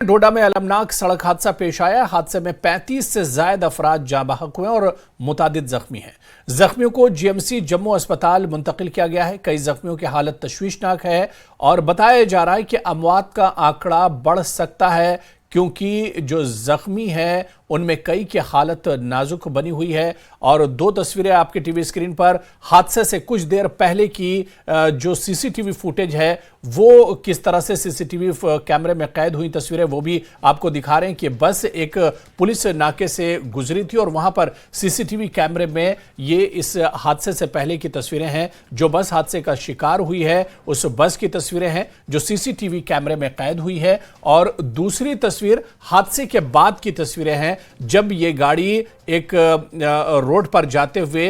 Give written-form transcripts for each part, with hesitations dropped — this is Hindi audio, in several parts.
डोडा में अलमनाक सड़क हादसा पेश आया। हादसे में 35 से ज्यादा अफराद जाँ बहक हुए और मुतादिद जख्मी हैं। जख्मियों को जीएमसी जम्मू अस्पताल मुंतकिल किया गया है। कई जख्मियों की हालत तशवीशनाक है और बताया जा रहा है कि अमवात का आंकड़ा बढ़ सकता है, क्योंकि जो जख्मी हैं उनमें कई की हालत नाजुक बनी हुई है। और दो तस्वीरें आपके टीवी स्क्रीन पर हादसे से कुछ देर पहले की जो सीसीटीवी फुटेज है वो किस तरह से सीसीटीवी कैमरे में कैद हुई तस्वीरें वो भी आपको दिखा रहे हैं कि बस एक पुलिस नाके से गुजरी थी और वहां पर सीसीटीवी कैमरे में ये इस हादसे से पहले की तस्वीरें हैं। जो बस हादसे का शिकार हुई है उस बस की तस्वीरें हैं जो सीसीटीवी कैमरे में कैद हुई है। और दूसरी तस्वीर हादसे के बाद की तस्वीरें हैं जब ये गाड़ी एक रोड पर जाते हुए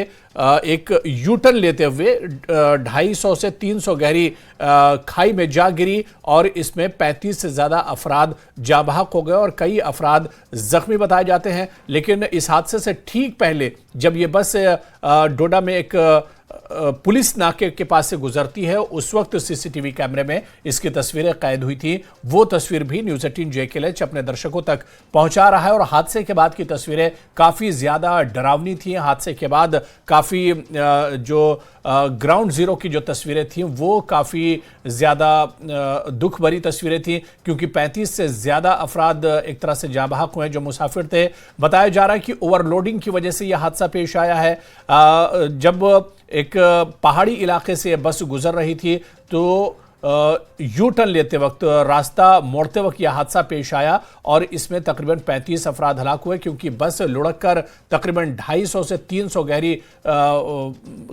एक यूटर्न लेते हुए 250 से 300 गहरी खाई में जा गिरी और इसमें 35 से ज्यादा अफराद जाँ बहक हो गए और कई अफराद जख्मी बताए जाते हैं। लेकिन इस हादसे से ठीक पहले जब ये बस डोडा में एक पुलिस नाके के पास से गुजरती है उस वक्त सीसीटीवी कैमरे में इसकी तस्वीरें कैद हुई थी। वो तस्वीर भी न्यूज़ 18 JKLH अपने दर्शकों तक पहुंचा रहा है। और हादसे के बाद की तस्वीरें काफी ज्यादा डरावनी थी। हादसे के बाद काफी जो ग्राउंड जीरो की जो तस्वीरें थी वो काफी ज्यादा दुख भरी तस्वीरें थी, क्योंकि 35 से ज्यादा अफराद एक तरह से जाँ बहक हुए जो मुसाफिर थे। बताया जा रहा है कि ओवरलोडिंग की वजह से यह हादसा पेश आया है। जब एक पहाड़ी इलाके से बस गुजर रही थी तो यू टर्न लेते वक्त रास्ता मोड़ते वक्त यह हादसा पेश आया और इसमें तकरीबन 35 अफराद हलाक हुए, क्योंकि बस लुढ़क कर तकरीबन 250 से 300 गहरी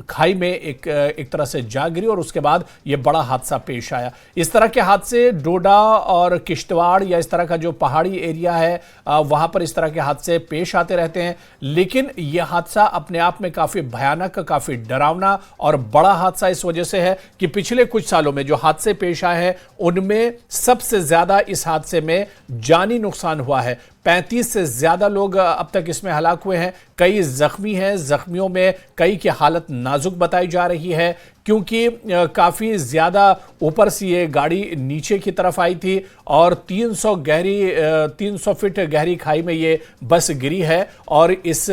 खाई में एक तरह से जा गिरी और उसके बाद यह बड़ा हादसा पेश आया। इस तरह के हादसे डोडा और किश्तवाड़ या इस तरह का जो पहाड़ी एरिया है वहां पर इस तरह के हादसे पेश आते रहते हैं। लेकिन यह हादसा अपने आप में काफी भयानक, काफी डरावना और बड़ा हादसा इस वजह से है कि पिछले कुछ सालों में जो हादसे पेश आए हैं उनमें सबसे ज्यादा इस हादसे में जानी नुकसान हुआ है। 35 से ज्यादा लोग अब तक इसमें हलाक हुए हैं, कई जख्मी हैं। जख्मियों में कई की हालत नाजुक बताई जा रही है, क्योंकि काफी ज्यादा ऊपर से ये गाड़ी नीचे की तरफ आई थी और 300 फीट गहरी खाई में ये बस गिरी है। और इस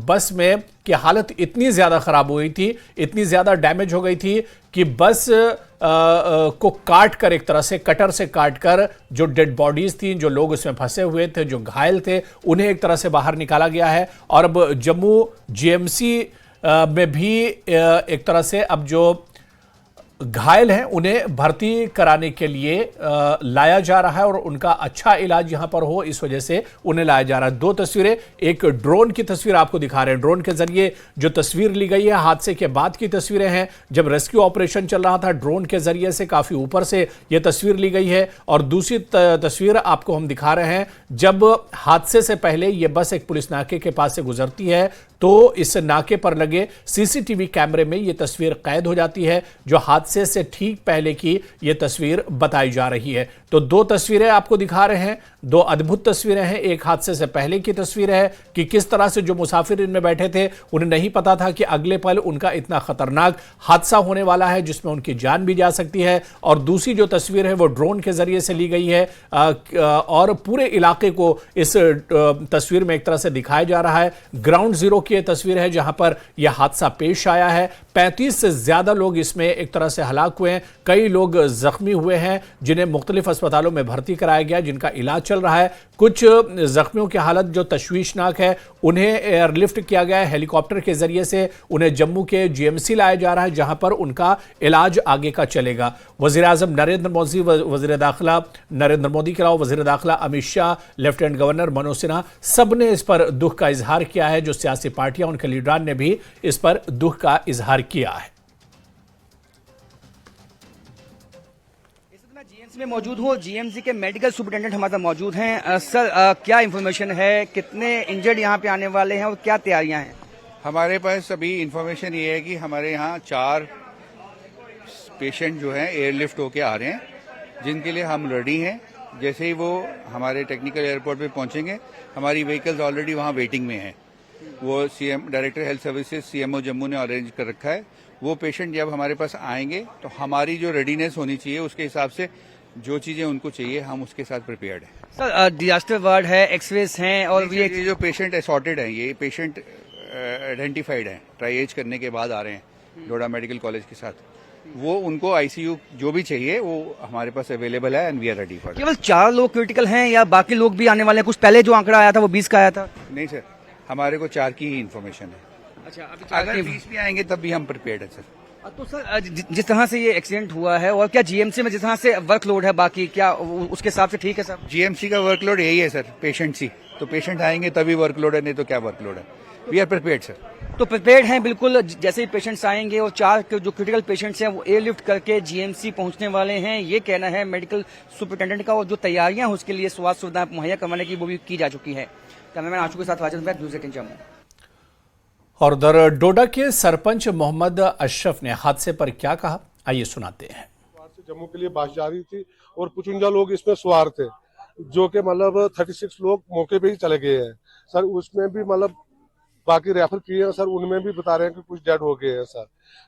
बस में की हालत इतनी ज्यादा खराब हुई थी, इतनी ज्यादा डैमेज हो गई थी कि बस को काट कर, एक तरह से कटर से काट कर जो डेड बॉडीज थी, जो लोग उसमें फंसे हुए थे, जो घायल थे, उन्हें एक तरह से बाहर निकाला गया है। और अब जम्मू जीएमसी में भी एक तरह से अब जो घायल हैं उन्हें भर्ती कराने के लिए लाया जा रहा है और उनका अच्छा इलाज यहां पर हो इस वजह से उन्हें लाया जा रहा है। दो तस्वीरें, एक ड्रोन की तस्वीर आपको दिखा रहे हैं। ड्रोन के जरिए जो तस्वीर ली गई है हादसे के बाद की तस्वीरें हैं, जब रेस्क्यू ऑपरेशन चल रहा था ड्रोन के जरिए से काफी ऊपर से यह तस्वीर ली गई है। और दूसरी तस्वीर आपको हम दिखा रहे हैं जब हादसे से पहले यह बस एक पुलिस नाके के पास से गुजरती है तो इस नाके पर लगे सीसीटीवी कैमरे में यह तस्वीर कैद हो जाती है, जो हादसे से ठीक पहले की यह तस्वीर बताई जा रही है। तो दो तस्वीरें आपको दिखा रहे हैं, दो अद्भुत तस्वीरें हैं। एक हादसे से पहले की तस्वीर है कि किस तरह से जो मुसाफिर इनमें बैठे थे उन्हें नहीं पता था कि अगले पल उनका इतना खतरनाक हादसा होने वाला है जिसमें उनकी जान भी जा सकती है। और दूसरी जो तस्वीर है वो ड्रोन के जरिए से ली गई है और पूरे इलाके को इस तस्वीर में एक तरह से दिखाया जा रहा है। ग्राउंड जीरो की तस्वीर है जहां पर यह हादसा पेश आया है। 35 से ज्यादा लोग इसमें एक तरह से हलाक हुए हैं, कई लोग जख्मी हुए हैं जिन्हें मुख्तलिफ अस्पतालों में भर्ती कराया गया, जिनका इलाज चल रहा है। कुछ जख्मियों की हालत जो तशवीशनाक है उन्हें एयरलिफ्ट किया गया है, हेलीकॉप्टर के जरिए से उन्हें जम्मू के जीएमसी लाया जा रहा है जहां पर उनका इलाज आगे का चलेगा। वजीर आजम नरेंद्र मोदी, वजीर दाखिला नरेंद्र मोदी के अलावा वजीर दाखिला अमित शाह, लेफ्टिनेंट गवर्नर मनोज सिन्हा, सबने इस पर दुख का इजहार किया है। जो सियासी पार्टियां, उनके लीडरान ने भी इस पर दुख का इजहार किया है। जीएमसी में मौजूद हो, जीएमसी के मेडिकल सुपरिटेंडेंट हमारे साथ मौजूद हैं। सर, क्या इंफॉर्मेशन है, कितने इंजर्ड यहाँ पे आने वाले हैं और क्या तैयारियां हैं? हमारे पास अभी इंफॉर्मेशन ये है कि हमारे यहाँ 4 पेशेंट जो हैं एयरलिफ्ट होके आ रहे हैं, जिनके लिए हम रेडी हैं। जैसे ही वो हमारे टेक्निकल एयरपोर्ट पे पहुंचेंगे, हमारी व्हीकल्स ऑलरेडी वहाँ वेटिंग में हैं। वो CM director health services CMO Jammu ने अरेंज कर रखा है। वो पेशेंट जब हमारे पास आएंगे तो हमारी जो रेडीनेस होनी चाहिए उसके हिसाब से जो चीज़ें उनको चाहिए हम उसके साथ प्रिपेयर्ड हैं। सर डिजास्टर वार्ड है, एक्सरेज हैं और ये जो पेशेंट असॉर्टेड हैं, ये पेशेंट आइडेंटिफाइड हैं, ट्राई करने के बाद आ रहे हैं डोडा मेडिकल कॉलेज के साथ, वो उनको आईसीयू जो भी चाहिए वो हमारे पास अवेलेबल है and we are ready for. केवल 4 लोग क्रिटिकल हैं या बाकी लोग भी आने वाले हैं? कुछ पहले जो आंकड़ा आया था वो 20 का आया था। नहीं सर, हमारे को 4 की ही इन्फॉर्मेशन है। अच्छा, अभी अगर 20 भी आएंगे तब भी हम प्रिपेयर्ड है सर। तो सर जिस तरह से ये एक्सीडेंट हुआ है और क्या जीएमसी में जिस तरह से वर्कलोड है बाकी, क्या उसके हिसाब से ठीक है सर? जीएमसी का वर्कलोड यही है सर, पेशेंट्स ही, तो पेशेंट आएंगे तभी वर्कलोड है, नहीं तो क्या वर्कलोड है। We are prepared sir. तो प्रिपेयर्ड हैं बिल्कुल, जैसे ही पेशेंट्स आएंगे और 4 जो क्रिटिकल पेशेंट्स हैं वो एयरलिफ्ट करके जीएमसी पहुंचने वाले हैं, ये कहना है मेडिकल सुपरिटेंडेंट का। और जो तैयारियां हैं उसके लिए स्वास्थ्य सुविधाएं मुहैया करवाने की वो भी की जा चुकी है। कैमरामैन आशु के साथ वाजिद बैग, न्यूज़ 18 जम्मू। और उधर डोडा के सरपंच मोहम्मद अशरफ ने हादसे पर क्या कहा, आइए सुनाते हैं। जम्मू के लिए बस जा रही थी और 55 लोग इसमें सवार थे, जो कि मतलब 36 लोग मौके पे ही चले गए हैं सर। उसमें भी मतलब बाकी रेफर किए हैं सर, उनमें भी बता रहे हैं कि कुछ डेड हो गए हैं सर।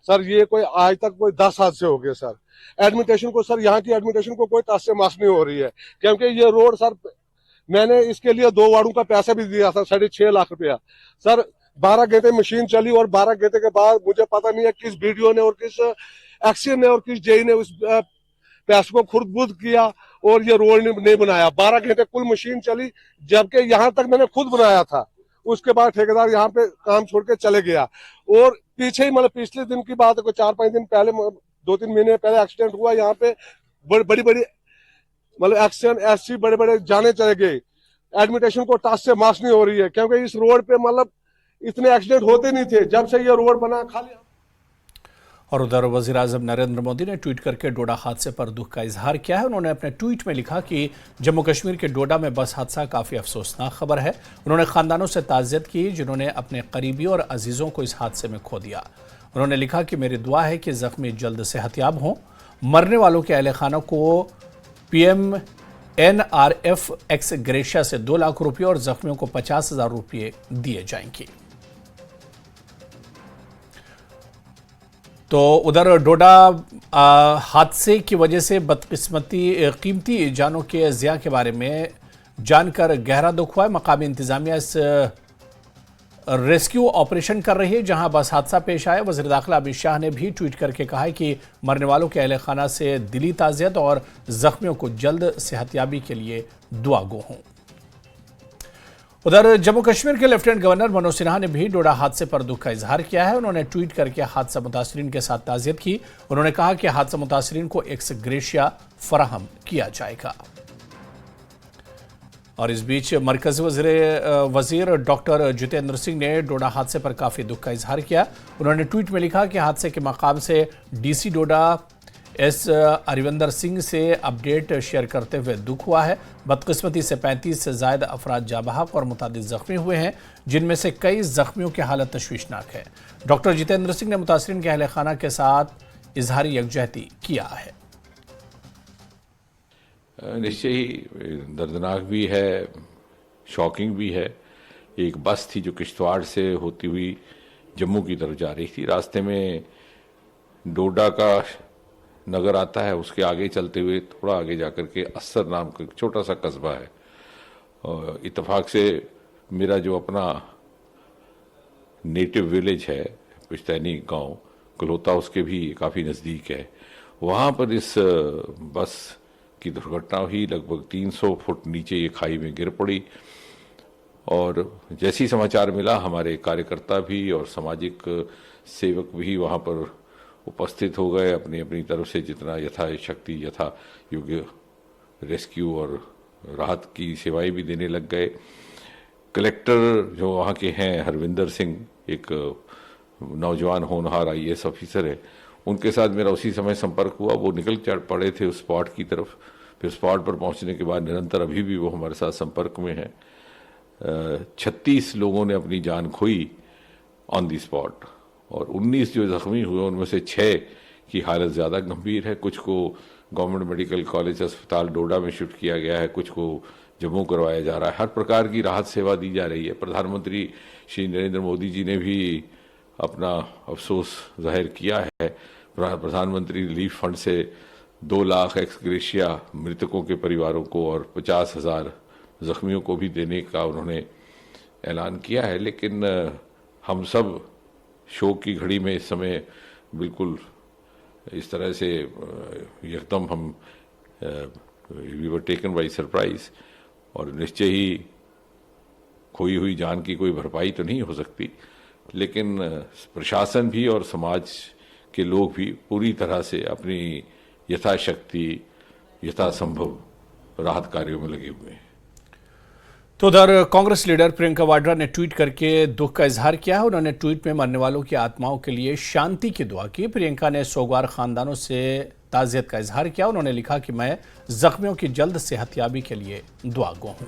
सर ये कोई आज तक कोई 10 हादसे हो गए सर। एडमिटेशन को सर, यहाँ की एडमिटेशन को कोई टस से मास नहीं हो रही है, क्योंकि ये रोड सर, मैंने इसके लिए 2 वार्डों का पैसा भी दिया था, 6.5 लाख रुपया सर। 12 घंटे मशीन चली और 12 घंटे के बाद मुझे पता नहीं है किस वीडियो ने और किस एक्शन ने और किस जेई ने उस पैसे को खुद किया और ये रोड नहीं बनाया। 12 घंटे कुल मशीन चली, जबकि यहाँ तक मैंने खुद बनाया था। उसके बाद ठेकेदार यहाँ पे काम छोड़ के चले गया। और पीछे ही मतलब पिछले दिन की बात है, कोई 4-5 दिन पहले, 2-3 महीने पहले एक्सीडेंट हुआ यहाँ पे। बड़ी बड़ी मतलब एक्सीडेंट ऐसी बड़े जाने चले गए। एडमिटेशन को टस से मास नहीं हो रही है, क्योंकि इस रोड पे मतलब इतने एक्सीडेंट होते नहीं थे जब से ये रोड बना खाली। और उधर वजीर आजम नरेंद्र मोदी ने ट्वीट करके डोडा हादसे पर दुख का इजहार किया है। उन्होंने अपने ट्वीट में लिखा कि जम्मू कश्मीर के डोडा में बस हादसा काफ़ी अफसोसनाक खबर है। उन्होंने खानदानों से ताज़ियत की जिन्होंने अपने करीबी और अजीज़ों को इस हादसे में खो दिया। उन्होंने लिखा कि मेरी दुआ है कि जख्मी जल्द सेहतयाब हों। मरने वालों के अहल खानों को PM NRF एक्स ग्रेशिया से 2 लाख रुपये और जख्मियों को 50,000 रुपये दिए जाएंगे। तो उधर डोडा हादसे की वजह से बदकिस्मती कीमती जानों के ज़िया के बारे में जानकर गहरा दुख हुआ है। मकामी इंतजामिया इस रेस्क्यू ऑपरेशन कर रही है जहां बस हादसा पेश आया। वज़ीर दाखिला अमित शाह ने भी ट्वीट करके कहा है कि मरने वालों के अहले खाना से दिली ताज़ियत और जख्मियों को जल्द सेहतयाबी के लिए दुआ गो हों। उधर जम्मू कश्मीर के लेफ्टिनेंट गवर्नर मनोज सिन्हा ने भी डोडा हादसे पर दुख का इजहार किया है। उन्होंने ट्वीट करके हादसा मुतासरीन के साथ ताज़ियत की। उन्होंने कहा कि हादसा मुतासरीन को एक्स ग्रेशिया फराहम किया जाएगा। और इस बीच मरकजी वजीर डॉक्टर जितेंद्र सिंह ने डोडा हादसे पर काफ़ी दुख का इजहार किया। उन्होंने ट्वीट में लिखा कि हादसे के मकाम से DC डोडा S अरविंदर सिंह से अपडेट शेयर करते हुए दुख हुआ है। बदकिस्मती से 35 से ज़ायद अफराद जाबहक और मुतादिद ज़ख्मी हुए हैं, जिनमें से कई ज़ख्मियों की हालत तशवीशनाक है। डॉक्टर जितेंद्र सिंह ने मुतासरीन के अहले खाना के साथ इजहारी यकजहती किया है। निश्चय ही दर्दनाक भी है, शॉकिंग भी है। एक बस थी जो किश्तवाड़ से होती हुई जम्मू की तरफ जा रही थी। रास्ते में डोडा का नगर आता है, उसके आगे चलते हुए थोड़ा आगे जाकर के अस्सर नाम का छोटा सा कस्बा है। और इत्तेफाक से मेरा जो अपना नेटिव विलेज है पुश्तैनी गांव कलोता, उसके भी काफ़ी नज़दीक है। वहाँ पर इस बस की दुर्घटना हुई। लगभग 300 फुट नीचे ये खाई में गिर पड़ी। और जैसी समाचार मिला, हमारे कार्यकर्ता भी और सामाजिक सेवक भी वहाँ पर उपस्थित हो गए। अपनी अपनी तरफ से जितना यथाशक्ति यथा योग्य रेस्क्यू और राहत की सेवाएं भी देने लग गए। कलेक्टर जो वहाँ के हैं हरविंदर सिंह, एक नौजवान होनहार IAS ऑफिसर है, उनके साथ मेरा उसी समय संपर्क हुआ। वो निकल चढ़ पड़े थे उस स्पॉट की तरफ। फिर स्पॉट पर पहुँचने के बाद निरंतर अभी भी वो हमारे साथ संपर्क में है। 36 लोगों ने अपनी जान खोई ऑन दी स्पॉट और 19 जो जख्मी हुए उनमें से 6 की हालत ज़्यादा गंभीर है। कुछ को गवर्नमेंट मेडिकल कॉलेज अस्पताल डोडा में शिफ्ट किया गया है, कुछ को जम्मू करवाया जा रहा है। हर प्रकार की राहत सेवा दी जा रही है। प्रधानमंत्री श्री नरेंद्र मोदी जी ने भी अपना अफसोस जाहिर किया है। प्रधानमंत्री रिलीफ फंड से 2 लाख एक्स ग्रेशिया मृतकों के परिवारों को और 50,000 जख्मियों को भी देने का उन्होंने ऐलान किया है। लेकिन हम सब शोक की घड़ी में इस समय बिल्कुल इस तरह से एकदम हम we were taken by surprise, और निश्चय ही खोई हुई जान की कोई भरपाई तो नहीं हो सकती, लेकिन प्रशासन भी और समाज के लोग भी पूरी तरह से अपनी यथाशक्ति यथासंभव राहत कार्यों में लगे हुए हैं। तो उधर कांग्रेस लीडर प्रियंका वाड्रा ने ट्वीट करके दुख का इजहार किया है। उन्होंने ट्वीट में मरने वालों की आत्माओं के लिए शांति की दुआ की। प्रियंका ने सोगवार खानदानों से ताज़ियत का इजहार किया। उन्होंने लिखा कि मैं जख्मियों की जल्द सेहतयाबी के लिए दुआ गो हूं।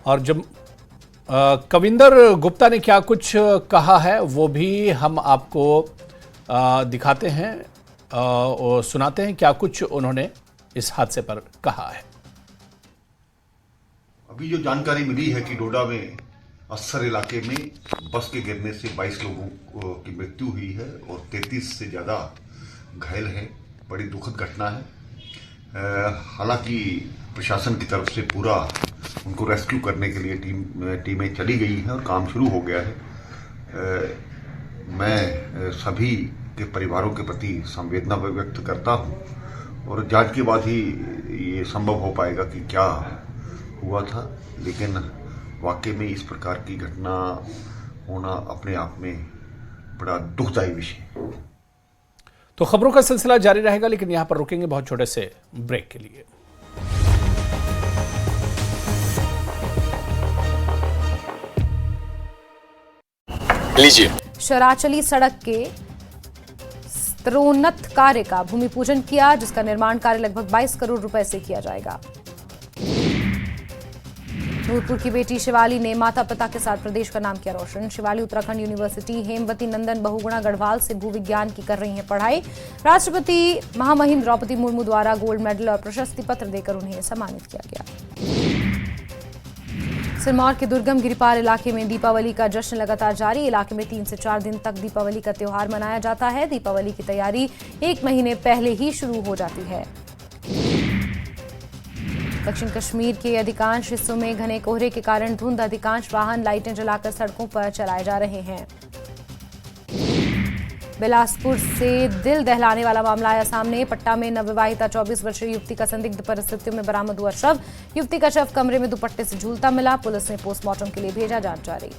और जब कविंदर गुप्ता ने क्या कुछ कहा है वो भी हम आपको दिखाते हैं और सुनाते हैं क्या कुछ उन्होंने इस हादसे पर कहा है। अभी जो जानकारी मिली है कि डोडा में अस्सर इलाके में बस के गिरने से 22 लोगों की मृत्यु हुई है और 33 से ज़्यादा घायल हैं। बड़ी दुखद घटना है। हालांकि प्रशासन की तरफ से पूरा उनको रेस्क्यू करने के लिए टीमें चली गई हैं और काम शुरू हो गया है। मैं सभी के परिवारों के प्रति संवेदना व्यक्त करता हूं और जांच के बाद ही ये संभव हो पाएगा कि क्या हुआ था, लेकिन वाकई में इस प्रकार की घटना होना अपने आप में बड़ा दुखदायी विषय है। तो खबरों का सिलसिला जारी रहेगा, लेकिन यहां पर रुकेंगे बहुत छोटे से ब्रेक के लिए। लीजिए। शराचली सड़क के स्तरोन्नत कार्य का भूमि पूजन किया, जिसका निर्माण कार्य लगभग 22 करोड़ रुपए से किया जाएगा। नूरपुर की बेटी शिवाली ने माता पिता के साथ प्रदेश का नाम किया रोशन। शिवाली उत्तराखंड यूनिवर्सिटी हेमवती नंदन बहुगुणा गढ़वाल से भूविज्ञान की कर रही हैं पढ़ाई। राष्ट्रपति महामहिम द्रौपदी मुर्मू द्वारा गोल्ड मेडल और प्रशस्ति पत्र देकर उन्हें सम्मानित किया गया। सिरमौर के दुर्गम गिरिपाल इलाके में दीपावली का जश्न लगातार जारी। इलाके में 3 से 4 दिन तक दीपावली का त्योहार मनाया जाता है। दीपावली की तैयारी 1 महीने पहले ही शुरू हो जाती है। दक्षिण कश्मीर के अधिकांश हिस्सों में घने कोहरे के कारण धुंध, अधिकांश वाहन लाइटें जलाकर सड़कों पर चलाए जा रहे हैं। बिलासपुर से दिल दहलाने वाला मामला आया सामने। पट्टा में नवविवाहिता 24 वर्षीय युवती का संदिग्ध परिस्थितियों में बरामद हुआ शव। युवती का शव कमरे में दुपट्टे से झूलता मिला। पुलिस ने पोस्टमार्टम के लिए भेजा, जांच जारी।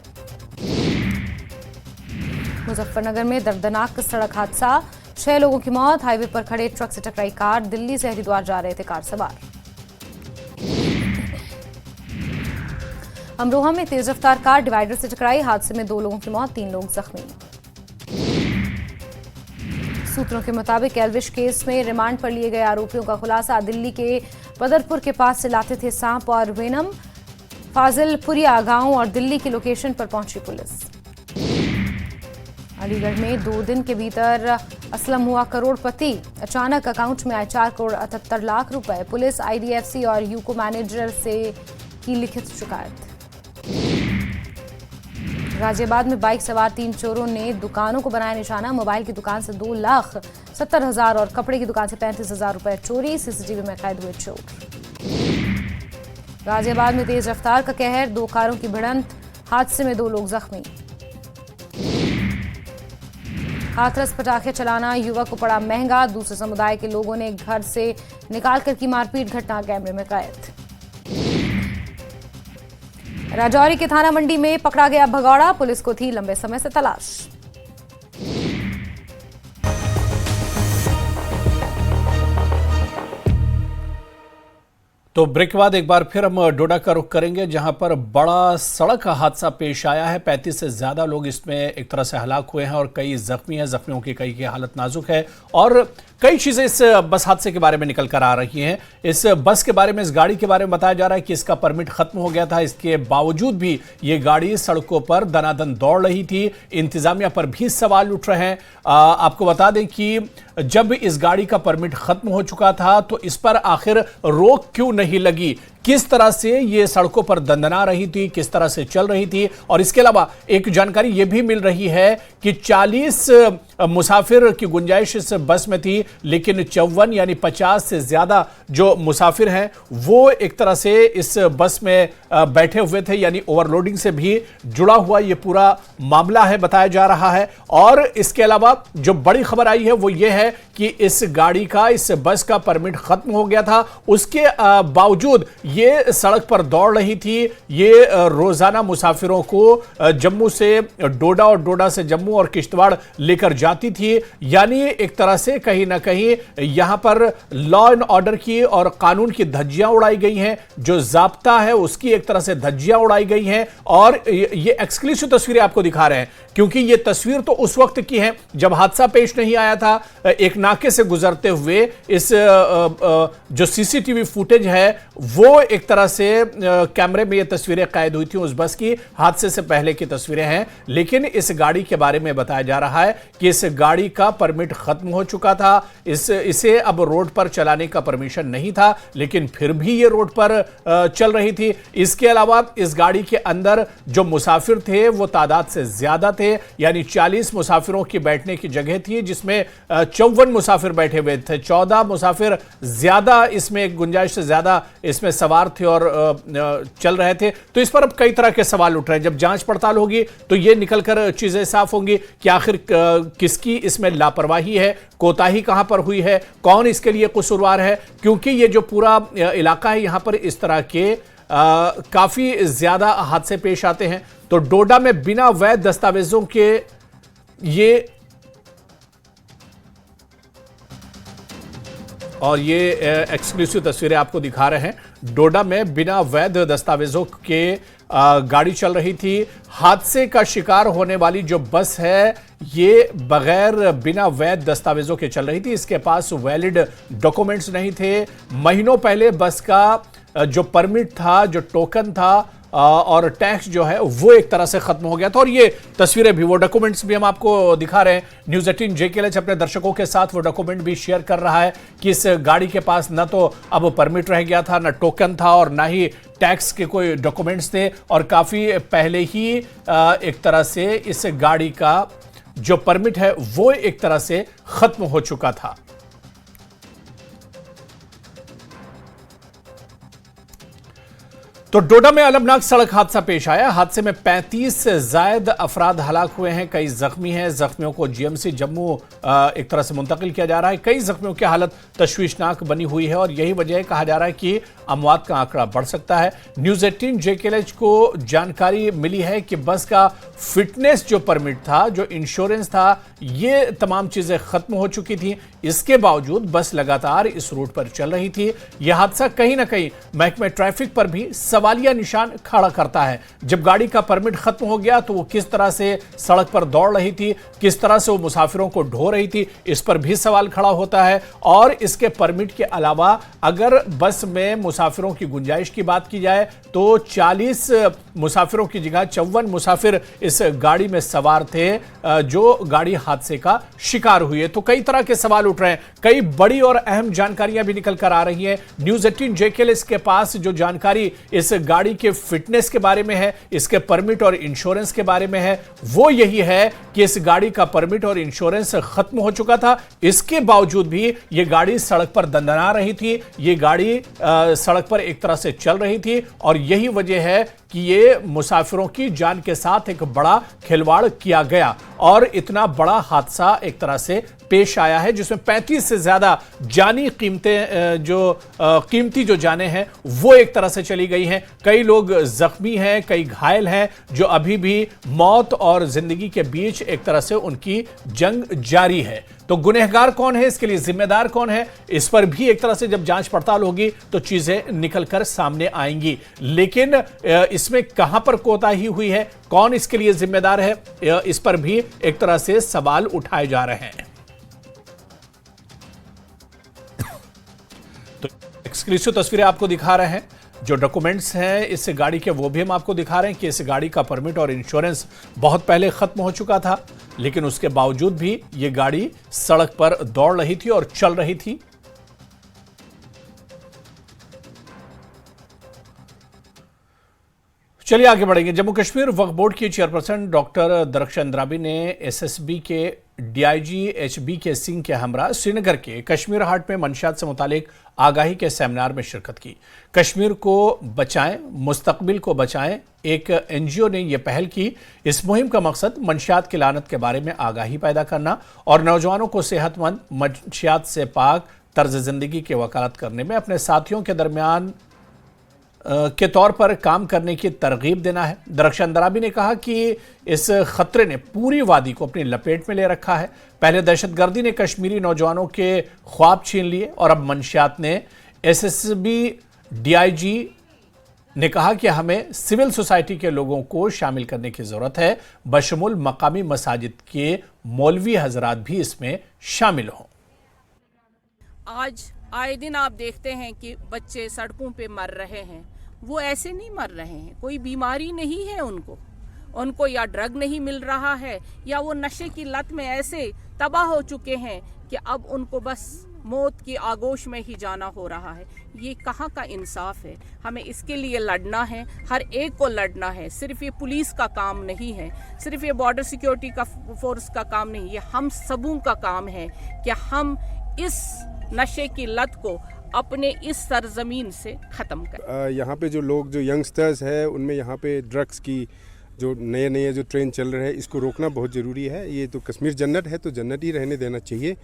मुजफ्फरनगर में दर्दनाक सड़क हादसा, 6 लोगों की मौत। हाईवे पर खड़े ट्रक से टकराई कार। दिल्ली से हरिद्वार जा रहे थे कार सवार। अमरोहा में तेज रफ्तार कार डिवाइडर से टकराई। हादसे में 2 लोगों की मौत, 3 लोग जख्मी। सूत्रों के मुताबिक एल्विश केस में रिमांड पर लिए गए आरोपियों का खुलासा। दिल्ली के बदरपुर के पास से लाते थे सांप और वेनम। फाजिलपुरिया गांव और दिल्ली की लोकेशन पर पहुंची पुलिस। अलीगढ़ में 2 दिन के भीतर असलम हुआ करोड़पति। अचानक अकाउंट में आए 4 करोड़ 78 लाख रुपए। पुलिस आईडीएफसी और यूको मैनेजर से की लिखित शिकायत। गाजियाबाद में बाइक सवार 3 चोरों ने दुकानों को बनाया निशाना। मोबाइल की दुकान से 2,70,000 और कपड़े की दुकान से 35,000 रुपए चोरी। सीसीटीवी में कैद हुए चोर। गाजियाबाद में तेज रफ्तार का कहर, 2 कारों की भिड़ंत। हादसे में 2 लोग जख्मी। हाथरस पटाखे चलाना युवक को पड़ा महंगा। दूसरे समुदाय के लोगों ने घर से निकालकर की मारपीट, घटना कैमरे में कैद। राजौरी के थाना मंडी में पकड़ा गया भगौड़ा। पुलिस को थी लंबे समय से तलाश। तो ब्रेक के बाद एक बार फिर हम डोडा का रुख करेंगे, जहां पर बड़ा सड़क हादसा पेश आया है। 35 से ज्यादा लोग इसमें एक तरह से हलाक हुए हैं और कई जख्मी हैं। जख्मियों की कई की हालत नाजुक है और कई चीजें इस बस हादसे के बारे में निकल कर आ रही हैं। इस बस के बारे में, इस गाड़ी के बारे में बताया जा रहा है कि इसका परमिट खत्म हो गया था। इसके बावजूद भी ये गाड़ी सड़कों पर दनादन दौड़ रही थी। इंतजामिया पर भी सवाल उठ रहे हैं। आपको बता दें कि जब इस गाड़ी का परमिट खत्म हो चुका था तो इस पर आखिर रोक क्यों नहीं लगी? किस तरह से ये सड़कों पर दंदना रही थी, किस तरह से चल रही थी। और इसके अलावा एक जानकारी यह भी मिल रही है कि 40 मुसाफिर की गुंजाइश इस बस में थी, लेकिन 54 यानी 50 से ज्यादा जो मुसाफिर हैं वो एक तरह से इस बस में बैठे हुए थे, यानी ओवरलोडिंग से भी जुड़ा हुआ ये पूरा मामला है बताया जा रहा है। और इसके अलावा जो बड़ी खबर आई है वो ये है कि इस गाड़ी का, इस बस का परमिट खत्म हो गया था, उसके बावजूद ये सड़क पर दौड़ रही थी। ये रोजाना मुसाफिरों को जम्मू से डोडा और डोडा से जम्मू और किश्तवाड़ लेकर जाती थी। यानी एक तरह से कहीं ना कहीं यहां पर लॉ एंड ऑर्डर की और कानून की धज्जियां उड़ाई गई हैं, जो जाब्ता है उसकी एक तरह से धज्जियां उड़ाई गई हैं। और ये एक्सक्लूसिव तस्वीरें आपको दिखा रहे हैं, क्योंकि ये तस्वीर तो उस वक्त की है जब हादसा पेश नहीं आया था। एक नाके से गुजरते हुए इस जो सीसीटीवी फुटेज है वो एक तरह से कैमरे में ये तस्वीरें कैद हुई थी उस बस की, हादसे से पहले की तस्वीरें हैं। लेकिन इस गाड़ी के बारे में बताया जा रहा है कि इस गाड़ी का परमिट खत्म हो चुका था, इसे अब रोड पर चलाने का परमिशन नहीं था, लेकिन फिर भी ये रोड पर चल रही थी। इसके अलावा इस गाड़ी के अंदर जो मुसाफिर थे वो तादाद से ज्यादा थे, यानी 40 मुसाफिरों की बैठने की जगह थी, जिसमें 54 मुसाफिर बैठे हुए थे। 14 मुसाफिर ज्यादा इसमें, गुंजाइश से ज्यादा इसमें सवार थे और चल रहे थे। तो इस पर अब कई तरह के सवाल उठ रहे हैं। जब जांच पड़ताल होगी तो ये निकलकर चीजें साफ होंगी कि आखिर किसकी इसमें लापरवाही है, कोताही कहां पर हुई है, कौन इसके लिए कसूरवार है। क्योंकि ये जो पूरा इलाका है यहां पर इस तरह के काफी ज्यादा हादसे पेश आते हैं। तो डोडा में बिना वैध दस्तावेजों के ये एक्सक्लूसिव तस्वीरें आपको दिखा रहे हैं। डोडा में बिना वैध दस्तावेजों के गाड़ी चल रही थी। हादसे का शिकार होने वाली जो बस है ये बगैर बिना वैध दस्तावेजों के चल रही थी। इसके पास वैलिड डॉक्यूमेंट्स नहीं थे। महीनों पहले बस का जो परमिट था, जो टोकन था और टैक्स जो है वो एक तरह से खत्म हो गया था। और ये तस्वीरें भी, वो डॉक्यूमेंट्स भी हम आपको दिखा रहे हैं। न्यूज़ 18 JKLH अपने दर्शकों के साथ वो डॉक्यूमेंट भी शेयर कर रहा है कि इस गाड़ी के पास न तो अब परमिट रह गया था, न टोकन था और ना ही टैक्स के कोई डॉक्यूमेंट्स थे। और काफी पहले ही एक तरह से इस गाड़ी का जो परमिट है वो एक तरह से खत्म हो चुका था। तो डोडा में अलमनाक सड़क हादसा पेश आया। हादसे में 35 से ज्यादा अफराद हलाक हुए हैं, कई जख्मी हैं। जख्मियों को GMC जम्मू एक तरह से मुंतकिल किया जा रहा है। कई जख्मियों की हालत तशवीशनाक बनी हुई है और यही वजह है, कहा जा रहा है कि अमवात का आंकड़ा बढ़ सकता है। न्यूज़ 18 JKLH को जानकारी मिली है कि बस का फिटनेस जो परमिट था, जो इंश्योरेंस था, ये तमाम चीजें खत्म हो चुकी थी। इसके बावजूद बस लगातार इस रूट पर चल रही थी। यह हादसा कहीं ना कहीं महकमे ट्रैफिक पर भी सवालिया निशान खड़ा करता है। जब गाड़ी का परमिट खत्म हो गया तो वो किस तरह से सड़क पर दौड़ रही थी, किस तरह से वो मुसाफिरों को ढो रही थी, इस पर भी सवाल खड़ा होता है। और इसके परमिट के अलावा अगर बस में मुसाफिरों की गुंजाइश की बात की जाए तो 40 मुसाफिरों की जगह 54 मुसाफिर इस गाड़ी में सवार थे जो गाड़ी हादसे का शिकार हुई है। तो कई तरह के सवाल उठ रहे हैं। कई बड़ी और अहम जानकारियां भी निकल कर आ रही हैं। न्यूज़ 18 JKLH के पास जो जानकारी इस गाड़ी के फिटनेस के बारे में है, इसके परमिट और इंश्योरेंस के बारे में है, वो यही है कि इस गाड़ी का परमिट और इंश्योरेंस खत्म हो चुका था। इसके बावजूद भी ये गाड़ी सड़क पर दंदना रही थी, ये गाड़ी सड़क पर एक तरह से चल रही थी। और यही वजह है कि ये मुसाफिरों की जान के साथ एक बड़ा खिलवाड़ किया गया और इतना बड़ा हादसा एक तरह से पेश आया है, जिसमें 35 से ज्यादा जानी कीमती जो जाने हैं वो एक तरह से चली गई हैं। कई लोग जख्मी हैं, कई घायल हैं, जो अभी भी मौत और जिंदगी के बीच एक तरह से उनकी जंग जारी है। तो गुनहगार कौन है, इसके लिए जिम्मेदार कौन है, इस पर भी एक तरह से जब जांच पड़ताल होगी तो चीजें निकलकर सामने आएंगी। लेकिन इसमें कहां पर कोताही हुई है, कौन इसके लिए जिम्मेदार है, इस पर भी एक तरह से सवाल उठाए जा रहे हैं। तो एक्सक्लूसिव तस्वीरें आपको दिखा रहे हैं। जो डॉक्यूमेंट्स हैं इस गाड़ी के वो भी हम आपको दिखा रहे हैं कि इस गाड़ी का परमिट और इंश्योरेंस बहुत पहले खत्म हो चुका था, लेकिन उसके बावजूद भी ये गाड़ी सड़क पर दौड़ रही थी और चल रही थी। चलिए आगे बढ़ेंगे। जम्मू कश्मीर वक्फ बोर्ड की चेयरपर्सन डॉक्टर दरख्शान द्राबी ने एसएसबी के डीआईजी एचबी के सिंह के हमरा श्रीनगर के कश्मीर हाट में मंशियात से मुतालिक आगाही के सेमिनार में शिरकत की। कश्मीर को बचाएं, मुस्तकबिल को बचाएं एक एनजीओ ने यह पहल की। इस मुहिम का मकसद मंशियात की लानत के बारे में आगाही पैदा करना और नौजवानों को सेहतमंद मंशियात से पाक तर्ज जिंदगी की वकालत करने में अपने साथियों के दरमियान के तौर पर काम करने की तरगीब देना है। दरख्शान द्राबी ने कहा कि इस खतरे ने पूरी वादी को अपनी लपेट में ले रखा है। पहले दहशतगर्दी ने कश्मीरी नौजवानों के ख्वाब छीन लिए और अब मंशियात ने। एसएसबी डीआईजी ने कहा कि हमें सिविल सोसाइटी के लोगों को शामिल करने की जरूरत है, बशमुल मकामी मसाजिद के मौलवी हजरात भी इसमें शामिल हों। आज आए दिन आप देखते हैं कि बच्चे सड़कों पे मर रहे हैं। वो ऐसे नहीं मर रहे हैं, कोई बीमारी नहीं है उनको या ड्रग नहीं मिल रहा है या वो नशे की लत में ऐसे तबाह हो चुके हैं कि अब उनको बस मौत की आगोश में ही जाना हो रहा है। ये कहाँ का इंसाफ है? हमें इसके लिए लड़ना है, हर एक को लड़ना है। सिर्फ ये पुलिस का काम नहीं है, सिर्फ ये बॉर्डर सिक्योरिटी का फोर्स का काम नहीं, ये हम सबों का काम है कि हम इस नशे की लत को अपने इस सरजमीन से ख़त्म करें। यहाँ पे जो लोग जो यंगस्टर्स है उनमें यहाँ पे ड्रग्स की जो नए जो ट्रेंड चल रहे हैं इसको रोकना बहुत ज़रूरी है। ये तो कश्मीर जन्नत है तो जन्नत ही रहने देना चाहिए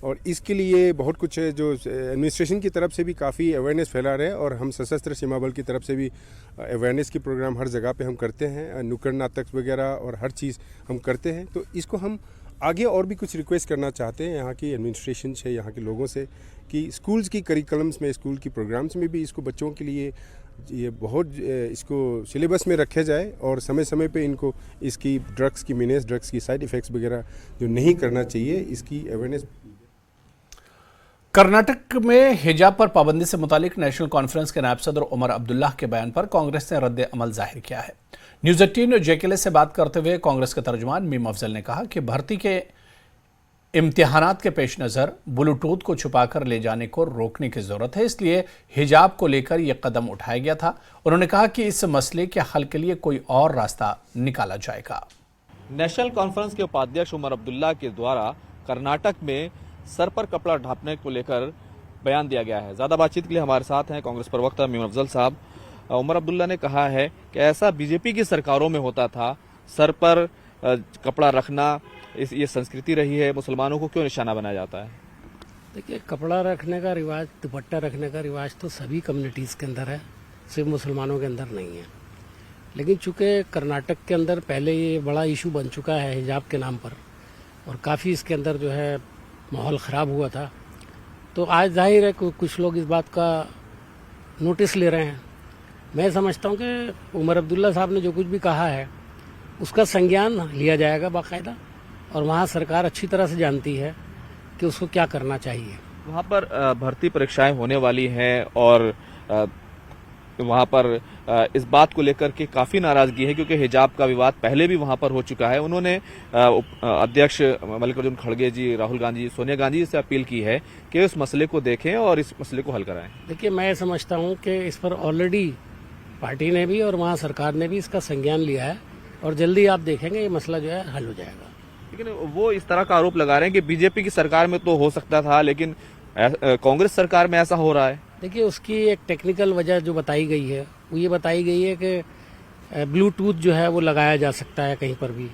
और इसके लिए बहुत कुछ है जो एडमिनिस्ट्रेशन की तरफ से भी काफ़ी अवेयरनेस फैला रहे हैं और हम सशस्त्र सीमा बल की तरफ से भी अवेयरनेस के प्रोग्राम हर जगह पे हम करते हैं, नुक्कड़ नाटक वगैरह और हर चीज़ हम करते हैं। तो इसको हम आगे और भी कुछ रिक्वेस्ट करना चाहते हैं यहाँ की एडमिनिस्ट्रेशन से, यहाँ के लोगों से कि स्कूल्स की करिकुलम्स में, स्कूल की प्रोग्राम्स में भी इसको बच्चों के लिए ये बहुत इसको सिलेबस में रखा जाए और समय समय पे इनको इसकी ड्रग्स की मीनेस, ड्रग्स की साइड इफ़ेक्ट्स वगैरह जो नहीं करना चाहिए इसकी अवेयरनेस। कर्नाटक में हिजाब पर पाबंदी से मुतालिक नेशनल कॉन्फ्रेंस के नायब सदर उमर अब्दुल्ला के बयान पर कांग्रेस ने रद्द अमल जाहिर किया है। न्यूज़ 18 जेकेएल से बात करते हुए कांग्रेस के तर्जुमान मीम अफजल ने कहा कि भर्ती के इम्तिहानात के पेश नज़र ब्लूटूथ को छुपाकर ले जाने को रोकने की जरूरत है, इसलिए हिजाब को लेकर यह कदम उठाया गया था। उन्होंने कहा कि इस मसले के हल के लिए कोई और रास्ता निकाला जाएगा। नेशनल कॉन्फ्रेंस के उपाध्यक्ष उमर अब्दुल्ला के द्वारा कर्नाटक में सर पर कपड़ा ढांपने को लेकर बयान दिया गया है। ज्यादा बातचीत के लिए हमारे साथ हैं कांग्रेस प्रवक्ता मीम अफजल साहब। उमर अब्दुल्ला ने कहा है कि ऐसा बीजेपी की सरकारों में होता था, सर पर कपड़ा रखना ये संस्कृति रही है, मुसलमानों को क्यों निशाना बनाया जाता है? देखिए, कपड़ा रखने का रिवाज, दुपट्टा रखने का रिवाज तो सभी कम्युनिटीज़ के अंदर है, सिर्फ मुसलमानों के अंदर नहीं है। लेकिन चूंकि कर्नाटक के अंदर पहले ये बड़ा इशू बन चुका है हिजाब के नाम पर और काफ़ी इसके अंदर जो है माहौल ख़राब हुआ था, तो आज जाहिर है कुछ लोग इस बात का नोटिस ले रहे हैं। मैं समझता हूँ कि उमर अब्दुल्ला साहब ने जो कुछ भी कहा है उसका संज्ञान लिया जाएगा बाकायदा, और वहाँ सरकार अच्छी तरह से जानती है कि उसको क्या करना चाहिए। वहाँ पर भर्ती परीक्षाएं होने वाली हैं और वहाँ पर इस बात को लेकर के काफ़ी नाराज़गी है क्योंकि हिजाब का विवाद पहले भी वहाँ पर हो चुका है। उन्होंने अध्यक्ष मल्लिकार्जुन खड़गे जी, राहुल गांधी जी, सोनिया गांधी जी से अपील की है कि इस मसले को देखें और इस मसले को हल कराएं। देखिए, मैं समझता हूँ कि इस पर ऑलरेडी पार्टी ने भी और वहाँ सरकार ने भी इसका संज्ञान लिया है और जल्दी आप देखेंगे ये मसला जो है हल हो जाएगा। लेकिन वो इस तरह का आरोप लगा रहे हैं कि बीजेपी की सरकार में तो हो सकता था लेकिन कांग्रेस सरकार में ऐसा हो रहा है। देखिए, उसकी एक टेक्निकल वजह जो बताई गई है वो ये बताई गई है कि ब्लूटूथ जो है वो लगाया जा सकता है कहीं पर भी।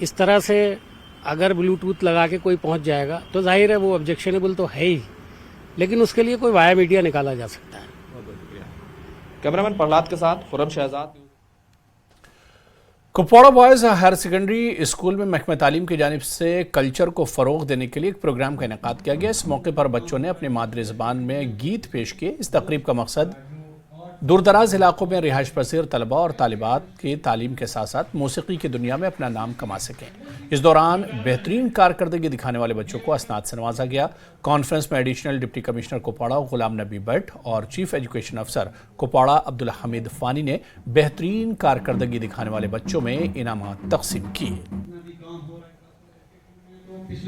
इस तरह से अगर ब्लूटूथ लगा के कोई पहुंच जाएगा तो जाहिर है वो ऑब्जेक्शनेबल तो है ही, लेकिन उसके लिए कोई वाया मीडिया निकाला जा सकता है। कैमरामैन प्रहलाद के साथ Khurram Shahzad. Kupwara boys higher secondary school में महकमा तालीम की जानिब से कल्चर को फ़रोग देने के लिए एक प्रोग्राम का इनेकाद किया गया। इस मौके पर बच्चों ने अपनी मादरी ज़बान में गीत पेश किए। इस तकरीब का मकसद दूरदराज इलाकों में रिहाइश पसीर तलबा और तालिबात की तालीम के साथ साथ मौसीकी की दुनिया में अपना नाम कमा सकें। इस दौरान बेहतरीन कारकर्दगी दिखाने वाले बच्चों को असनाद से नवाजा गया। कॉन्फ्रेंस में additional deputy commissioner Kupwara Ghulam Nabi Bhatt और चीफ एजुकेशन अफसर कुपवाड़ा अब्दुल हमीद फानी ने बेहतरीन कारकर्दगी दिखाने वाले बच्चों में इनामात तकसीम किए।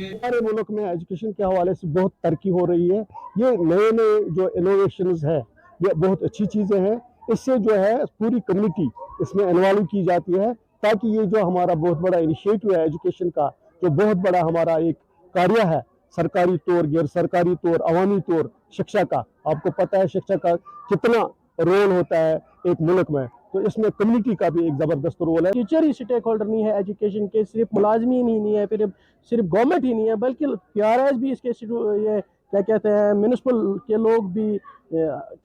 हमारे मुल्क में एजुकेशन के हवाले से बहुत तरक्की हो रही है। ये नए जो इनोवेशंस है ये बहुत अच्छी चीज़ें हैं। इससे जो है पूरी कम्युनिटी इसमें इन्वॉल्व की जाती है, ताकि ये जो हमारा बहुत बड़ा इनिशिएटिव है एजुकेशन का, जो बहुत बड़ा हमारा एक कार्य है, सरकारी तौर, गैर सरकारी तौर, अवामी तौर, शिक्षा का, आपको पता है शिक्षा का कितना रोल होता है एक मुल्क में, तो इसमें कम्युनिटी का भी एक ज़बरदस्त रोल है। टीचर ही स्टेक होल्डर नहीं है एजुकेशन के, सिर्फ मुलाजमी नहीं है, फिर सिर्फ गवर्नमेंट ही नहीं है, बल्कि PRIs भी इसके ये क्या कहते हैं म्यूनिसिपल के लोग भी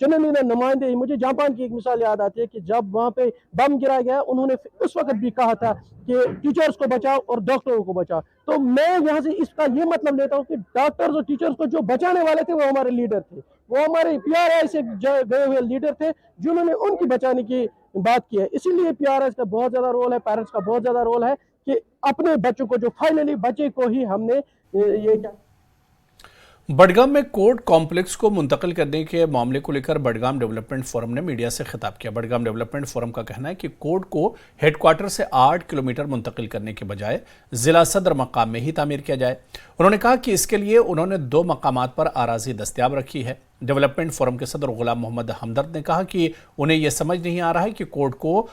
चुने हुए नुमाइंदे। मुझे जापान की एक मिसाल याद आती है कि जब वहाँ पे बम गिरा गया, उन्होंने उस वक्त भी कहा था कि टीचर्स को बचाओ और डॉक्टरों को बचाओ। तो मैं यहाँ से इसका ये मतलब लेता हूँ कि डॉक्टर्स और टीचर्स को जो बचाने वाले थे वो हमारे लीडर थे, वो हमारे PRI से गए हुए लीडर थे जिन्होंने उनकी बचाने की बात की है। इसीलिए PRIs का बहुत ज्यादा रोल है, पेरेंट्स का बहुत ज्यादा रोल है कि अपने बच्चों को, जो फाइनली बच्चे को ही हमने ये क्या। बडगाम में कोर्ट कॉम्प्लेक्स को मुंतकिल करने के मामले को लेकर बडगाम डेवलपमेंट फोरम ने मीडिया से खिताब किया। बडगाम डेवलपमेंट फोरम का कहना है कि कोर्ट को हेडक्वार्टर से 8 किलोमीटर मुंतकिल करने के बजाय जिला सदर मकाम में ही तामीर किया जाए। उन्होंने कहा कि इसके लिए उन्होंने 2 मकामात पर आराजी दस्तयाब रखी है। डेवलपमेंट फोरम के सदर गुलाम मोहम्मद हमदर्द ने कहा कि उन्हें यह समझ नहीं आ रहा है कि कोर्ट को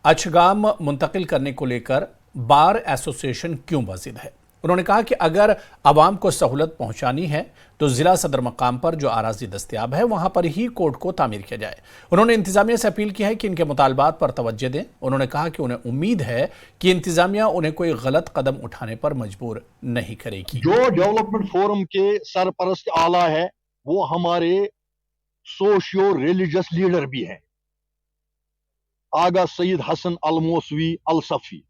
अचगाम मुंतकिल करने को लेकर बार एसोसिएशन क्यों वाजिद है। उन्होंने कहा कि अगर आवाम को सहूलत पहुंचानी है तो जिला सदर मकाम पर जो आराजी दस्तयाब है वहां पर ही कोर्ट को तामीर किया जाए। उन्होंने इंतजामिया से अपील की है कि इनके मुतालबात पर तवज्जो दें। उन्होंने कहा कि उन्हें उम्मीद है कि इंतजामिया उन्हें कोई गलत कदम उठाने पर मजबूर नहीं करेगी। जो डेवलपमेंट फोरम के सरपरस्त आला है वो हमारे सोशियो रिलीजियस लीडर भी हैं, आगा सईद हसन अल-मौसवी अल-सफी।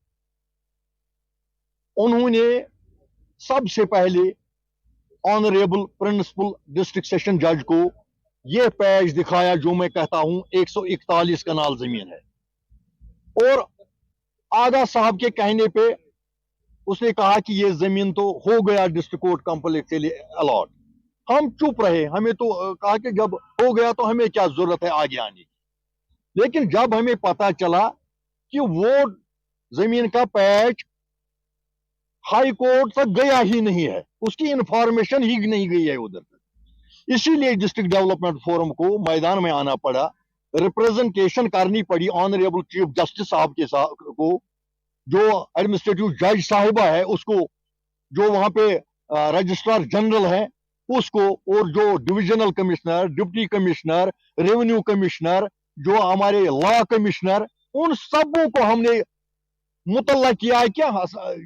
उन्होंने सबसे पहले ऑनरेबल प्रिंसिपल डिस्ट्रिक्ट सेशन जज को यह पेज दिखाया जो मैं कहता हूं 141 कनाल जमीन है, और आगा साहब के कहने पे उसने कहा कि यह जमीन तो हो गया डिस्ट्रिक्ट कोर्ट कॉम्प्लेक्स के लिए अलॉट। हम चुप रहे, हमें तो कहा कि जब हो गया तो हमें क्या जरूरत है आगे आने की। लेकिन जब हमें पता चला कि वो जमीन का पैच हाई कोर्ट तक गया ही नहीं है, उसकी इंफॉर्मेशन ही नहीं गई है उधर तक, इसीलिए डिस्ट्रिक्ट डेवलपमेंट फोरम को मैदान में आना पड़ा, रिप्रेजेंटेशन करनी पड़ी ऑनरेबल चीफ जस्टिस साहब के साथ को, जो एडमिनिस्ट्रेटिव जज साहिबा है उसको, जो वहां पे रजिस्ट्रार जनरल है उसको, और जो divisional commissioner, deputy commissioner, revenue commissioner, जो हमारे लॉ कमिश्नर, उन सबों को हमने मुतल्ला किया है क्या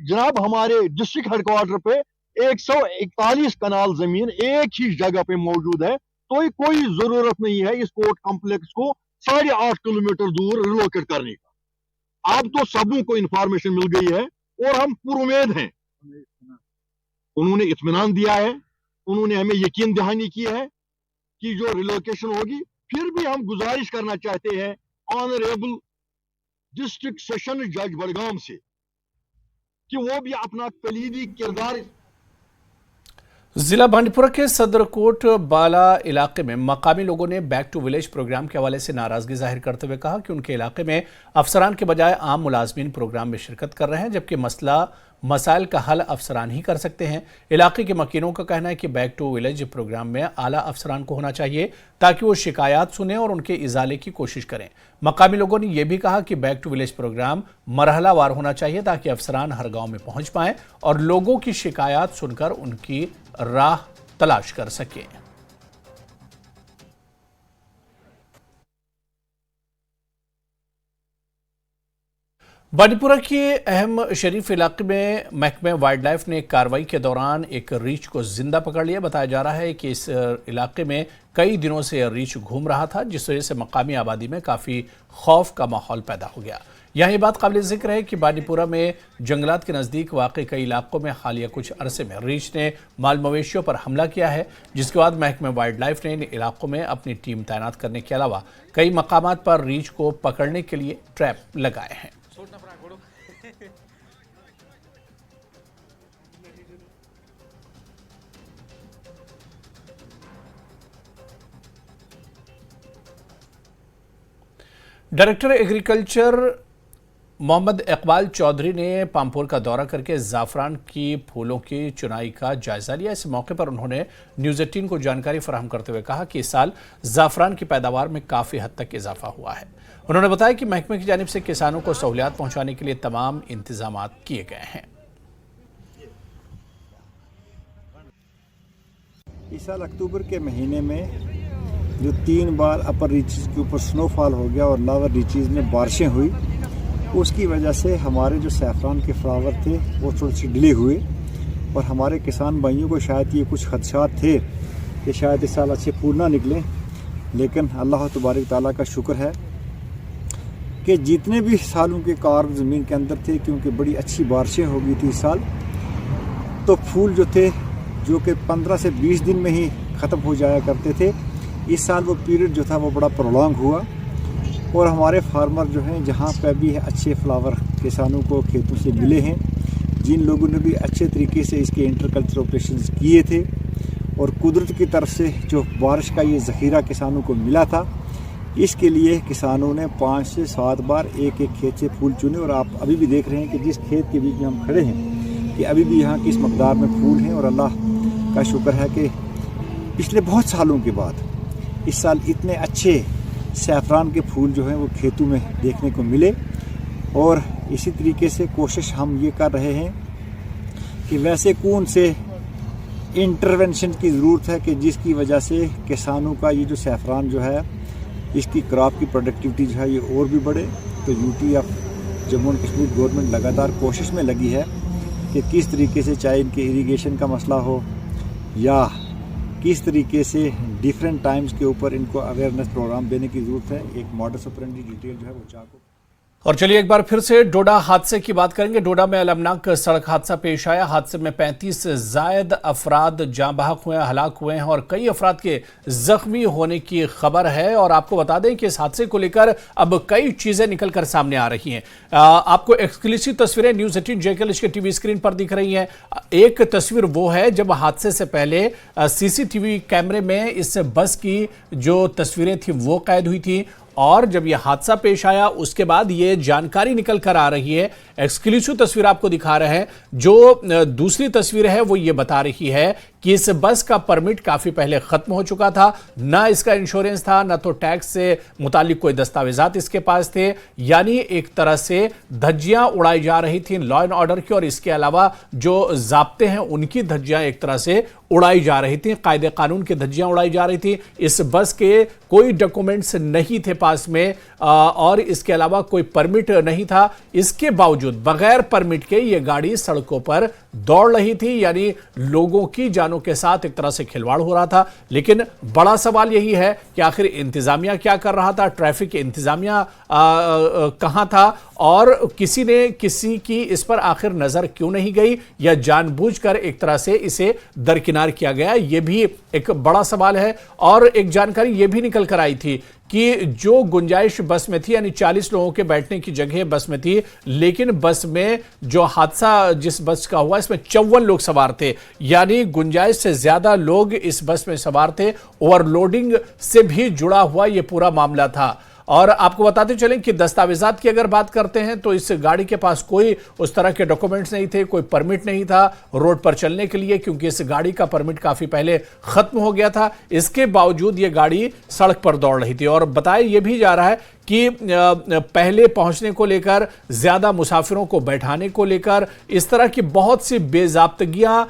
जनाब हमारे डिस्ट्रिक्ट हेडक्वार्टर पे 141 कनाल जमीन एक ही जगह पे मौजूद है, तो कोई जरूरत नहीं है इस कोर्ट कॉम्प्लेक्स को 8.5 किलोमीटर दूर रिलोकेट करने का। अब तो सबों को इंफॉर्मेशन मिल गई है और हम पुरुमेद हैं। उन्होंने इत्मीनान दिया है, उन्होंने हमें यकीन दहानी की है कि जो रिलोकेशन होगी। फिर भी हम गुजारिश करना चाहते हैं ऑनरेबल डिस्ट्रिक्ट सेशन जज बडगाम से कि वो भी अपना कलीदी किरदार। जिला बांडीपुरा के सदरकोट बाला इलाके में मकामी लोगों ने बैक टू विलेज प्रोग्राम के हवाले से नाराजगी जाहिर करते हुए कहा कि उनके इलाके में अफसरान के बजाय आम मुलाजमीन प्रोग्राम में शिरकत कर रहे हैं, जबकि मसाइल का हल अफसरान ही कर सकते हैं। इलाके के मकीनों का कहना है कि बैक टू विलेज प्रोग्राम में आला अफसरान को होना चाहिए ताकि वो शिकायत सुने और उनके इजाले की कोशिश करें। मकामी लोगों ने यह भी कहा कि बैक टू विलेज प्रोग्राम मरहलावार होना चाहिए ताकि अफसरान हर गांव में पहुंच पाएं और लोगों की शिकायत सुनकर उनकी राह तलाश कर सके। बांडीपुरा के अहम शरीफ इलाके में महकमे वाइल्ड लाइफ ने कार्रवाई के दौरान एक रीछ को जिंदा पकड़ लिया। बताया जा रहा है कि इस इलाके में कई दिनों से रीछ घूम रहा था, जिस वजह से मकामी आबादी में काफ़ी खौफ का माहौल पैदा हो गया। यहाँ ये बात काबिल जिक्र है कि बांडीपुरा में जंगलात के नज़दीक वाक़ई कई इलाकों में हालिया कुछ अरसे में रीछ ने माल मवेशियों पर हमला किया है, जिसके बाद महकमे वाइल्ड लाइफ ने इन इलाकों में अपनी टीम तैनात करने के अलावा कई मकामात पर रीछ को पकड़ने के लिए ट्रैप लगाए हैं। डायरेक्टर एग्रीकल्चर मोहम्मद इकबाल चौधरी ने पामपुर का दौरा करके ज़ाफ़रान की फूलों की चुनाई का जायजा लिया। इस मौके पर उन्होंने न्यूज़ 18 को जानकारी फराहम करते हुए कहा कि इस साल ज़ाफ़रान की पैदावार में काफ़ी हद तक इजाफा हुआ है। उन्होंने बताया कि महकमे की जानिब से किसानों को सहूलियात पहुंचाने के लिए तमाम इंतजाम किए गए हैं। इस साल अक्टूबर के महीने में जो 3 बार अपर रीचेस के ऊपर स्नोफॉल हो गया और लोअर रीचेस में बारिशें हुई, उसकी वजह से हमारे जो सैफरान के फ्लावर थे वो थोड़े से डिले हुए और हमारे किसान भाइयों को शायद ये कुछ खदशात थे कि शायद इस साल अच्छे फूल ना निकले। लेकिन अल्लाह तबारक ताला का शुक्र है कि जितने भी सालों के कार ज़मीन के अंदर थे, क्योंकि बड़ी अच्छी बारिशें हो गई थी इस साल, तो फूल जो थे जो कि 15 से 20 दिन में ही ख़त्म हो जाया करते थे, इस साल वो पीरियड जो था वो बड़ा प्रोलॉन्ग हुआ और हमारे फार्मर जो हैं जहाँ पर भी अच्छे फ्लावर किसानों को खेतों से मिले हैं, जिन लोगों ने भी अच्छे तरीके से इसके इंटरकल्चर ऑपरेशंस किए थे और कुदरत की तरफ से जो बारिश का ये ज़ख़ीरा किसानों को मिला था, इसके लिए किसानों ने 5 से 7 बार एक एक खेत से फूल चुने। और आप अभी भी देख रहे हैं कि जिस खेत के बीच में हम खड़े हैं कि अभी भी यहाँ किस मकदार में फूल हैं और अल्लाह का शुक्र है कि पिछले बहुत सालों के बाद इस साल इतने अच्छे सैफरान के फूल जो हैं वो खेतों में देखने को मिले। और इसी तरीके से कोशिश हम ये कर रहे हैं कि वैसे कौन से इंटरवेंशन की ज़रूरत है कि जिसकी वजह से किसानों का ये जो सैफरान जो है इसकी क्रॉप की प्रोडक्टिविटी जो है ये और भी बढ़े। तो UT of Jammu and Kashmir government लगातार कोशिश में लगी है कि किस तरीके से चाहे इनके इरिगेशन का मसला हो या किस तरीके से डिफरेंट टाइम्स के ऊपर इनको अवेयरनेस प्रोग्राम देने की ज़रूरत है। एक मॉडस ऑपरेंडी डिटेल जो है वो चाको। और चलिए एक बार फिर से डोडा हादसे की बात करेंगे। डोडा में अलमनाक सड़क हादसा पेश आया। हादसे में 35 से जायद अफराद जाँ बहक हुए, हलाक हुए हैं और कई अफराद के जख्मी होने की खबर है। और आपको बता दें कि इस हादसे को लेकर अब कई चीजें निकल कर सामने आ रही हैं। आपको एक्सक्लूसिव तस्वीरें न्यूज़ 18 JKL के टीवी स्क्रीन पर दिख रही हैं। एक तस्वीर वो है जब हादसे से पहले CCTV कैमरे में इस बस की जो तस्वीरें थी वो कैद हुई थी और जब यह हादसा पेश आया उसके बाद ये जानकारी निकल कर आ रही है। एक्सक्लूसिव तस्वीर आपको दिखा रहे हैं। जो दूसरी तस्वीर है वो ये बता रही है कि इस बस का परमिट काफी पहले खत्म हो चुका था, ना इसका इंश्योरेंस था, ना तो टैक्स से मुतालिक कोई दस्तावेजात इसके पास थे। यानी एक तरह से धज्जियां उड़ाई जा रही थी लॉ एंड ऑर्डर की और इसके अलावा जो जाब्ते हैं उनकी धज्जियां एक तरह से उड़ाई जा रही थी, कायदे कानून की धज्जियां उड़ाई जा रही थी। इस बस के कोई डॉक्यूमेंट्स नहीं थे पास में और इसके अलावा कोई परमिट नहीं था। इसके बावजूद बगैर परमिट के ये गाड़ी सड़कों पर दौड़ रही थी, यानी लोगों की जानों के साथ एक तरह से खिलवाड़ हो रहा था। लेकिन बड़ा सवाल यही है कि आखिर इंतजामिया क्या कर रहा था, ट्रैफिक इंतजामिया कहां था और किसी ने किसी की इस पर आखिर नजर क्यों नहीं गई या जानबूझकर एक तरह से इसे दरकिनार किया गया, यह भी एक बड़ा सवाल है। और एक जानकारी यह भी निकल कर आई थी कि जो गुंजाइश बस में थी, यानी 40 लोगों के बैठने की जगह बस में थी, लेकिन बस में जो हादसा जिस बस का हुआ इसमें 54 लोग सवार थे, यानी गुंजाइश से ज्यादा लोग इस बस में सवार थे। ओवरलोडिंग से भी जुड़ा हुआ यह पूरा मामला था। और आपको बताते चलें कि दस्तावेजात की अगर बात करते हैं तो इस गाड़ी के पास कोई उस तरह के डॉक्यूमेंट्स नहीं थे, कोई परमिट नहीं था रोड पर चलने के लिए, क्योंकि इस गाड़ी का परमिट काफी पहले खत्म हो गया था। इसके बावजूद ये गाड़ी सड़क पर दौड़ रही थी और बताया यह भी जा रहा है कि पहले पहुंचने को लेकर, ज्यादा मुसाफिरों को बैठाने को लेकर इस तरह की बहुत सी बेजाब्तगियां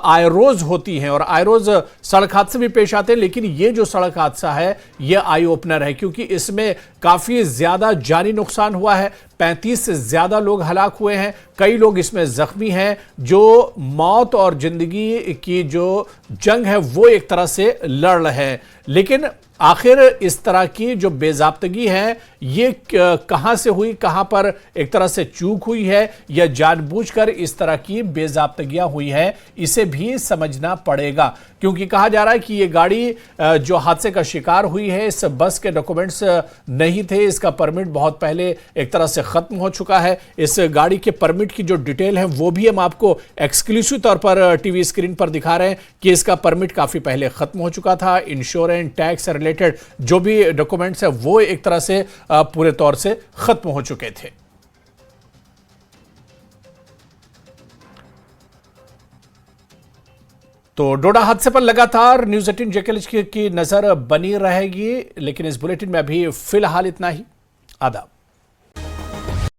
आए रोज होती हैं और आए रोज सड़क हादसे भी पेश आते हैं। लेकिन ये जो सड़क हादसा है ये आई ओपनर है, क्योंकि इसमें काफी ज्यादा जानी नुकसान हुआ है। 35 से ज्यादा लोग हलाक हुए हैं, कई लोग इसमें जख्मी हैं। जो मौत और जिंदगी की जो जंग है वो एक तरह से लड़ रहे हैं। लेकिन आखिर इस तरह की जो बेजाब्तगी है ये कहां से हुई, कहां पर एक तरह से चूक हुई है या जानबूझकर इस तरह की बेजाब्तगियां हुई है, इसे भी समझना पड़ेगा। क्योंकि कहा जा रहा है कि ये गाड़ी जो हादसे का शिकार हुई है, इस बस के डॉक्यूमेंट्स नहीं थे, इसका परमिट बहुत पहले एक तरह से खत्म हो चुका है। इस गाड़ी के परमिट की जो डिटेल है वो भी हम आपको एक्सक्लूसिव तौर पर टीवी स्क्रीन पर दिखा रहे हैं कि इसका परमिट काफी पहले खत्म हो चुका था। इंश्योरेंस, टैक्स से रिलेटेड जो भी डॉक्यूमेंट्स है वो एक तरह से पूरे तौर से खत्म हो चुके थे। तो डोडा हादसे पर लगातार न्यूज 18 जेकेएलएच की नजर बनी रहेगी, लेकिन इस बुलेटिन में अभी फिलहाल इतना ही। आदाब।